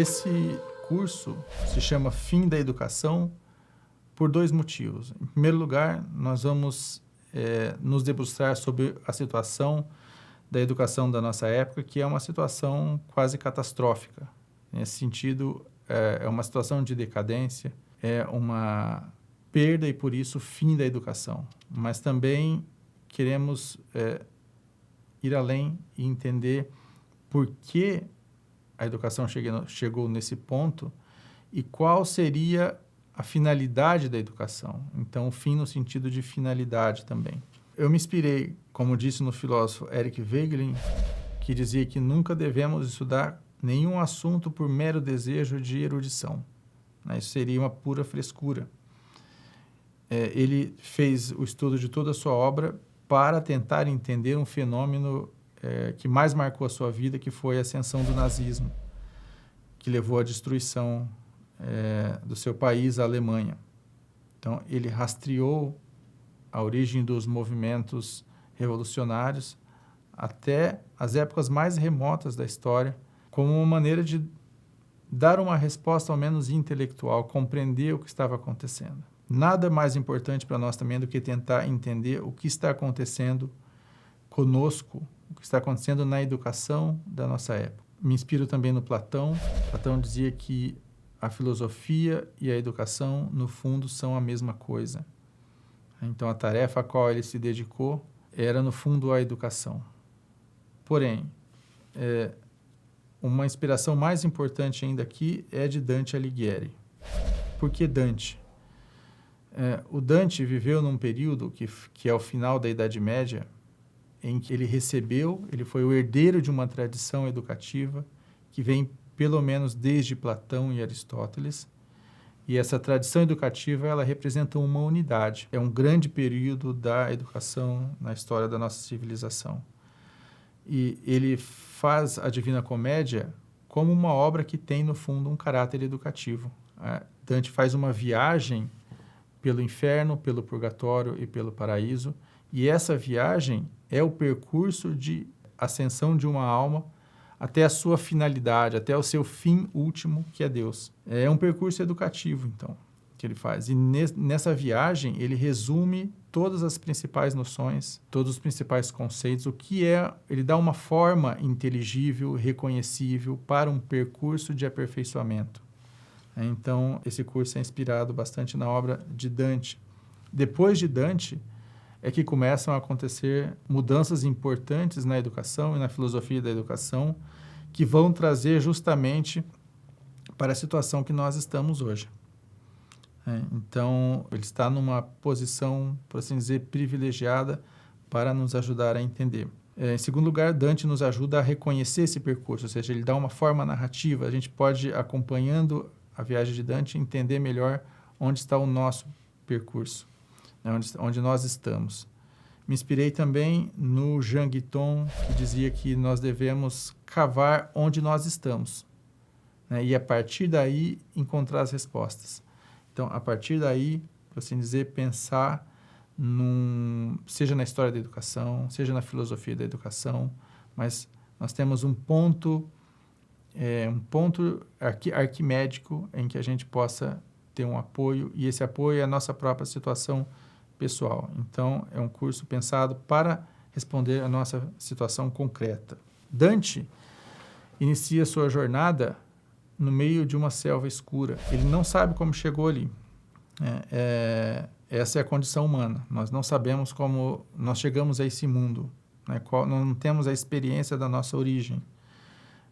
Esse curso se chama Fim da Educação por 2 motivos. Em primeiro lugar, nós vamos nos debruçar sobre a situação da educação da nossa época, que é uma situação quase catastrófica. Nesse sentido, é uma situação de decadência, é uma perda e, por isso, fim da educação. Mas também queremos ir além e entender por que a educação chegou nesse ponto e qual seria a finalidade da educação. Então, fim no sentido de finalidade também. Eu me inspirei, como disse no filósofo Eric Voegelin, que dizia que nunca devemos estudar nenhum assunto por mero desejo de erudição. Isso seria uma pura frescura. Ele fez o estudo de toda a sua obra para tentar entender um fenômeno que mais marcou a sua vida, que foi a ascensão do nazismo, que levou à destruição do seu país, a Alemanha. Então, ele rastreou a origem dos movimentos revolucionários até as épocas mais remotas da história, como uma maneira de dar uma resposta ao menos intelectual, compreender o que estava acontecendo. Nada mais importante para nós também do que tentar entender o que está acontecendo conosco, o que está acontecendo na educação da nossa época. Me inspiro também no Platão. Platão dizia que a filosofia e a educação, no fundo, são a mesma coisa. Então, a tarefa a qual ele se dedicou era, no fundo, a educação. Porém, uma inspiração mais importante ainda aqui é de Dante Alighieri. Por que Dante? O Dante viveu num período que é o final da Idade Média, em que ele foi o herdeiro de uma tradição educativa que vem pelo menos desde Platão e Aristóteles, e essa tradição educativa ela representa uma unidade. É um grande período da educação na história da nossa civilização. E ele faz a Divina Comédia como uma obra que tem, no fundo, um caráter educativo. Dante faz uma viagem pelo inferno, pelo purgatório e pelo paraíso, e essa viagem é o percurso de ascensão de uma alma até a sua finalidade, até o seu fim último, que é Deus. É um percurso educativo, então, que ele faz. E nessa viagem, ele resume todas as principais noções, todos os principais conceitos, ele dá uma forma inteligível, reconhecível para um percurso de aperfeiçoamento. Então, esse curso é inspirado bastante na obra de Dante. Depois de Dante, é que começam a acontecer mudanças importantes na educação e na filosofia da educação, que vão trazer justamente para a situação que nós estamos hoje. Então, ele está numa posição, por assim dizer, privilegiada para nos ajudar a entender. Em segundo lugar, Dante nos ajuda a reconhecer esse percurso, ou seja, ele dá uma forma narrativa. A gente pode, acompanhando a viagem de Dante, entender melhor onde está o nosso percurso, onde nós estamos. Me inspirei também no Jean Guiton, que dizia que nós devemos cavar onde nós estamos, e a partir daí encontrar as respostas. Então, a partir daí, por assim dizer, pensar seja na história da educação, seja na filosofia da educação, mas nós temos um ponto arquimédico em que a gente possa ter um apoio, e esse apoio é a nossa própria situação pessoal. Então, é um curso pensado para responder à nossa situação concreta. Dante inicia sua jornada no meio de uma selva escura. Ele não sabe como chegou ali. Essa é a condição humana. Nós não sabemos como nós chegamos a esse mundo. Não temos a experiência da nossa origem.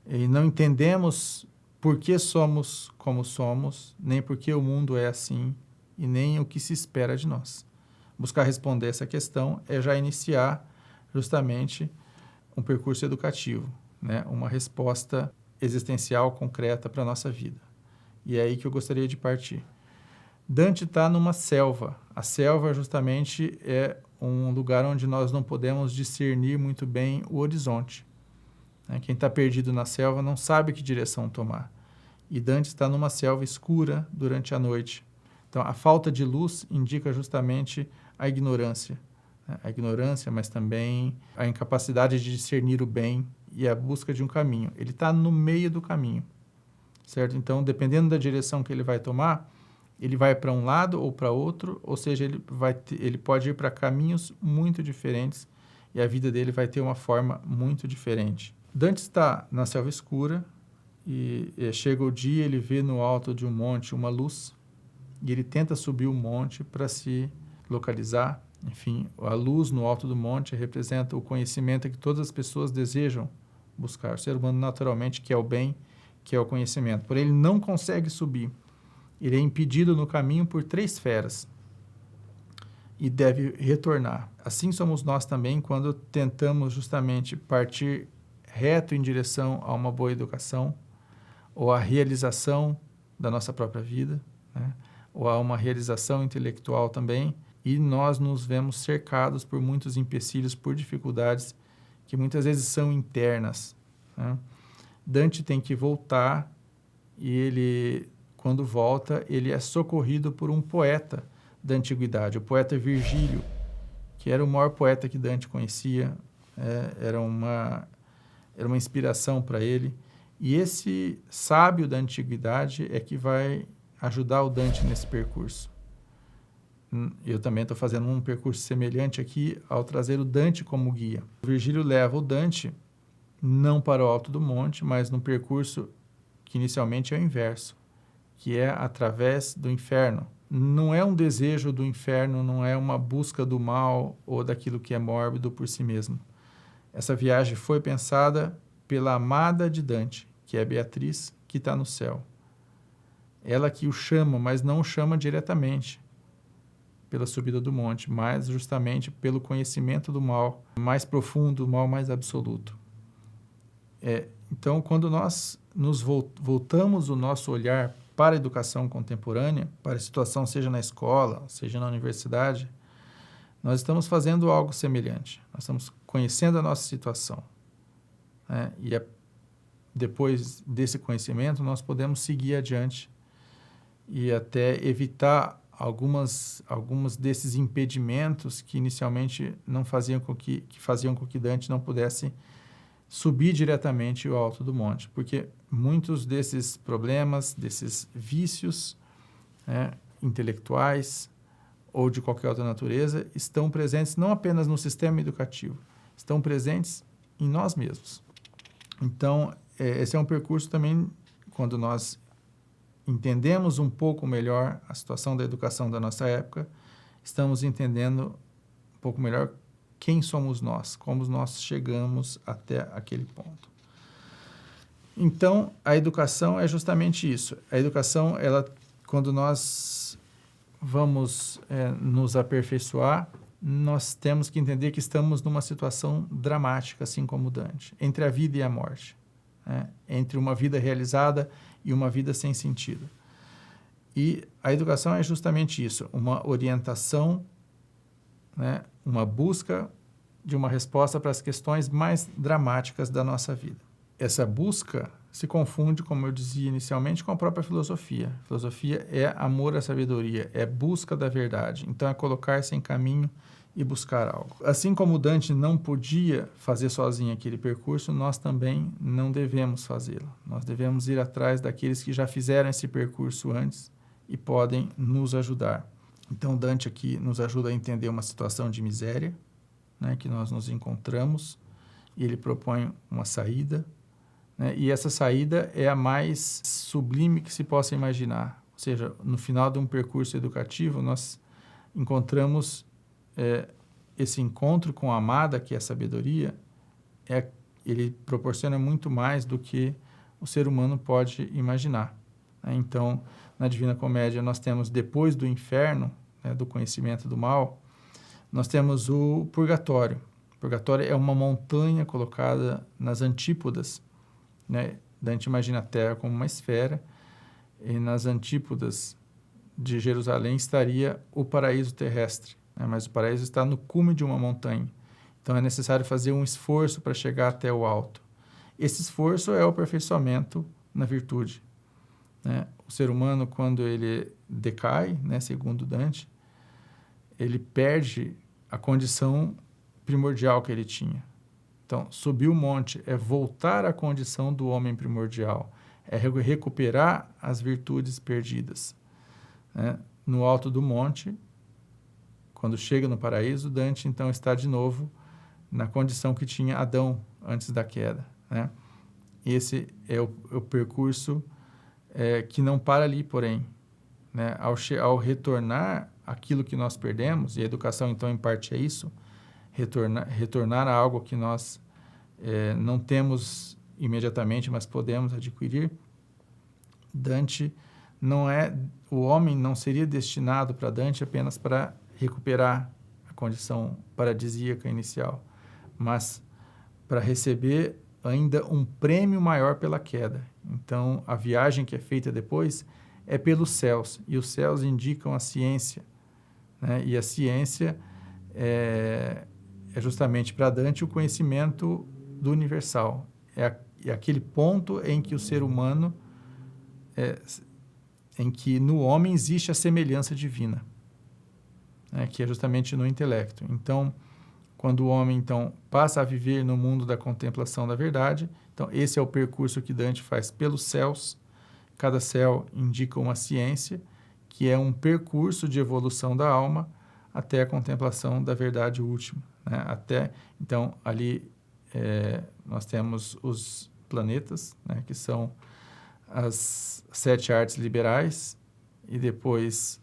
E não entendemos por que somos como somos, nem por que o mundo é assim, e nem o que se espera de nós. Buscar responder essa questão é já iniciar justamente um percurso educativo, uma resposta existencial concreta para a nossa vida. E é aí que eu gostaria de partir. Dante está numa selva. A selva justamente é um lugar onde nós não podemos discernir muito bem o horizonte. Quem está perdido na selva não sabe que direção tomar. E Dante está numa selva escura durante a noite. Então, a falta de luz indica justamente a ignorância. A ignorância, mas também a incapacidade de discernir o bem e a busca de um caminho. Ele está no meio do caminho, certo? Então, dependendo da direção que ele vai tomar, ele vai para um lado ou para outro, ou seja, ele pode ir para caminhos muito diferentes e a vida dele vai ter uma forma muito diferente. Dante está na selva escura e chega o dia, ele vê no alto de um monte uma luz e ele tenta subir o monte para se localizar. Enfim, a luz no alto do monte representa o conhecimento que todas as pessoas desejam buscar. O ser humano naturalmente quer o bem, quer o conhecimento. Porém, ele não consegue subir. Ele é impedido no caminho por 3 feras e deve retornar. Assim somos nós também quando tentamos justamente partir reto em direção a uma boa educação ou a realização da nossa própria vida, né? Ou a uma realização intelectual também, e nós nos vemos cercados por muitos empecilhos, por dificuldades que muitas vezes são internas, né? Dante tem que voltar e ele, quando volta, ele é socorrido por um poeta da antiguidade, o poeta Virgílio, que era o maior poeta que Dante conhecia, era uma inspiração para ele. E esse sábio da antiguidade é que vai ajudar o Dante nesse percurso. Eu também estou fazendo um percurso semelhante aqui ao trazer o Dante como guia. O Virgílio leva o Dante não para o alto do monte, mas num percurso que inicialmente é o inverso, que é através do inferno. Não é um desejo do inferno, não é uma busca do mal ou daquilo que é mórbido por si mesmo. Essa viagem foi pensada pela amada de Dante, que é Beatriz, que está no céu. Ela que o chama, mas não o chama diretamente pela subida do monte, mas justamente pelo conhecimento do mal mais profundo, do mal mais absoluto. Então, quando nós nos voltamos o nosso olhar para a educação contemporânea, para a situação seja na escola, seja na universidade, nós estamos fazendo algo semelhante. Nós estamos conhecendo a nossa situação, né? E depois desse conhecimento, nós podemos seguir adiante e até evitar alguns desses impedimentos que inicialmente não faziam com que Dante não pudesse subir diretamente o alto do monte, porque muitos desses problemas, desses vícios, né, intelectuais ou de qualquer outra natureza, estão presentes não apenas no sistema educativo, estão presentes em nós mesmos. Então, esse é um percurso também, quando nós entendemos um pouco melhor a situação da educação da nossa época, estamos entendendo um pouco melhor quem somos nós, como nós chegamos até aquele ponto. Então, a educação é justamente isso. A educação, quando nós vamos nos aperfeiçoar, nós temos que entender que estamos numa situação dramática, assim como Dante, entre a vida e a morte, né? Entre uma vida realizada e uma vida sem sentido. E a educação é justamente isso, uma orientação, né? Uma busca de uma resposta para as questões mais dramáticas da nossa vida. Essa busca se confunde, como eu dizia inicialmente, com a própria filosofia. A filosofia é amor à sabedoria, é busca da verdade. Então, é colocar-se em caminho e buscar algo. Assim como Dante não podia fazer sozinho aquele percurso, nós também não devemos fazê-lo. Nós devemos ir atrás daqueles que já fizeram esse percurso antes e podem nos ajudar. Então, Dante aqui nos ajuda a entender uma situação de miséria, né, que nós nos encontramos, e ele propõe uma saída, né, e essa saída é a mais sublime que se possa imaginar. Ou seja, no final de um percurso educativo, nós encontramos esse encontro com a amada, que é a sabedoria, ele proporciona muito mais do que o ser humano pode imaginar, né? Então, na Divina Comédia, nós temos, depois do inferno, né, do conhecimento do mal, nós temos o purgatório. O purgatório é uma montanha colocada nas antípodas, né? Dante imagina a Terra como uma esfera, e nas antípodas de Jerusalém estaria o paraíso terrestre, né? Mas o paraíso está no cume de uma montanha. Então, é necessário fazer um esforço para chegar até o alto. Esse esforço é o aperfeiçoamento na virtude, né? O ser humano, quando ele decai, né, segundo Dante, ele perde a condição primordial que ele tinha. Então, subir o monte é voltar à condição do homem primordial, é recuperar as virtudes perdidas, né? No alto do monte, quando chega no paraíso, Dante então está de novo na condição que tinha Adão antes da queda, né? Esse é o percurso que não para ali, porém, né? Ao retornar aquilo que nós perdemos, e a educação então em parte é isso, retornar a algo que nós não temos imediatamente, mas podemos adquirir. Dante o homem não seria destinado para Dante apenas para recuperar a condição paradisíaca inicial, mas para receber ainda um prêmio maior pela queda. Então, a viagem que é feita depois é pelos céus, e os céus indicam a ciência, né? E a ciência é justamente para Dante o conhecimento do universal. É aquele ponto em que o ser humano, em que no homem existe a semelhança divina, né? Que é justamente no intelecto. Então, quando o homem então passa a viver no mundo da contemplação da verdade, então esse é o percurso que Dante faz pelos céus. Cada céu indica uma ciência, que é um percurso de evolução da alma até a contemplação da verdade última, né? Então, ali nós temos os planetas, né? Que são as 7 artes liberais, e depois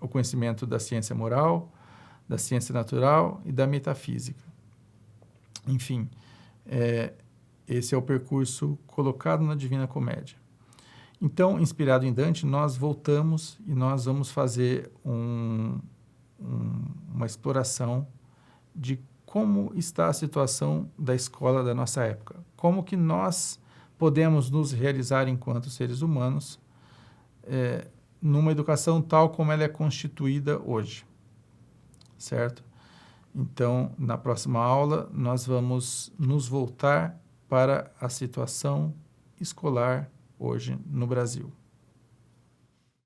o conhecimento da ciência moral, da ciência natural e da metafísica. Enfim, esse é o percurso colocado na Divina Comédia. Então, inspirado em Dante, nós voltamos e nós vamos fazer uma exploração de como está a situação da escola da nossa época. Como que nós podemos nos realizar enquanto seres humanos numa educação tal como ela é constituída hoje, certo? Então, na próxima aula, nós vamos nos voltar para a situação escolar hoje no Brasil.